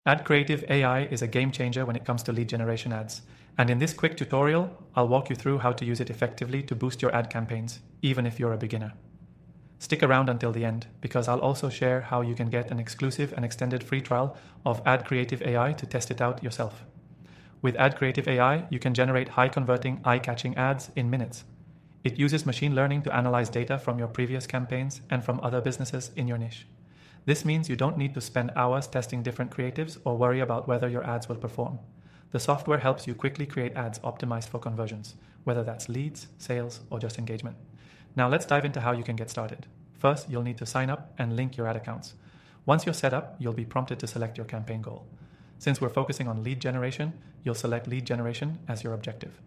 AdCreative AI is a game changer when it comes to lead generation ads. And in this quick tutorial, I'll walk you through how to use it effectively to boost your ad campaigns, even if you're a beginner. Stick around until the end, because I'll also share how you can get an exclusive and extended free trial of AdCreative AI to test it out yourself. With AdCreative AI, you can generate high-converting, eye-catching ads in minutes. It uses machine learning to analyze data from your previous campaigns and from other businesses in your niche. This means you don't need to spend hours testing different creatives or worry about whether your ads will perform. The software helps you quickly create ads optimized for conversions, whether that's leads, sales, or just engagement. Now let's dive into how you can get started. First, you'll need to sign up and link your ad accounts. Once you're set up, you'll be prompted to select your campaign goal. Since we're focusing on lead generation, you'll select lead generation as your objective.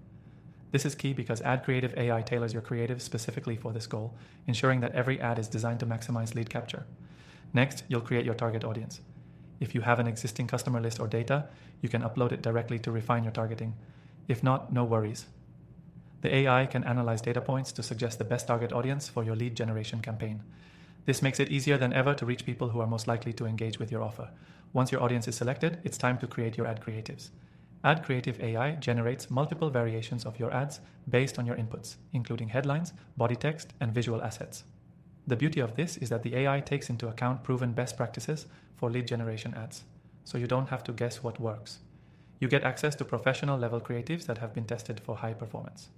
This is key because AdCreative AI tailors your creative specifically for this goal, ensuring that every ad is designed to maximize lead capture. Next, you'll create your target audience. If you have an existing customer list or data, you can upload it directly to refine your targeting. If not, no worries. The AI can analyze data points to suggest the best target audience for your lead generation campaign. This makes it easier than ever to reach people who are most likely to engage with your offer. Once your audience is selected, it's time to create your ad creatives. AdCreative AI generates multiple variations of your ads based on your inputs, including headlines, body text, and visual assets. The beauty of this is that the AI takes into account proven best practices for lead generation ads, so you don't have to guess what works. You get access to professional level creatives that have been tested for high performance.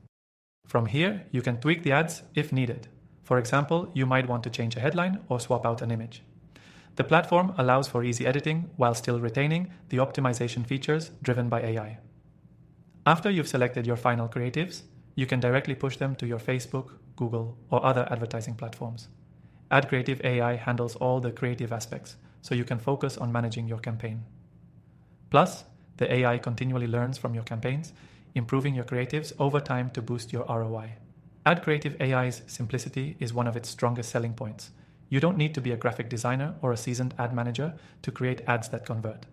From here, you can tweak the ads if needed. For example, you might want to change a headline or swap out an image. The platform allows for easy editing while still retaining the optimization features driven by AI. After you've selected your final creatives, you can directly push them to your Facebook, Google, or other advertising platforms. AdCreative AI handles all the creative aspects, so you can focus on managing your campaign. Plus, the AI continually learns from your campaigns, improving your creatives over time to boost your ROI. AdCreative AI's simplicity is one of its strongest selling points. You don't need to be a graphic designer or a seasoned ad manager to create ads that convert.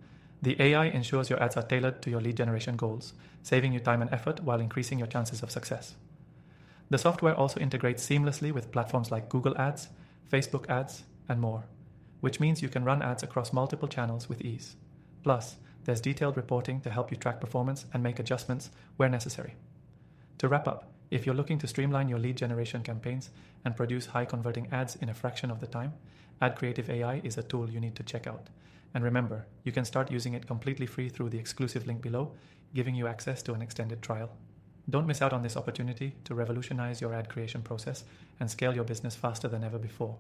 The AI ensures your ads are tailored to your lead generation goals, saving you time and effort while increasing your chances of success. The software also integrates seamlessly with platforms like Google Ads, Facebook Ads, and more, which means you can run ads across multiple channels with ease. Plus, there's detailed reporting to help you track performance and make adjustments where necessary. To wrap up, if you're looking to streamline your lead generation campaigns and produce high-converting ads in a fraction of the time, AdCreative AI is a tool you need to check out. And remember, you can start using it completely free through the exclusive link below, giving you access to an extended trial. Don't miss out on this opportunity to revolutionize your ad creation process and scale your business faster than ever before.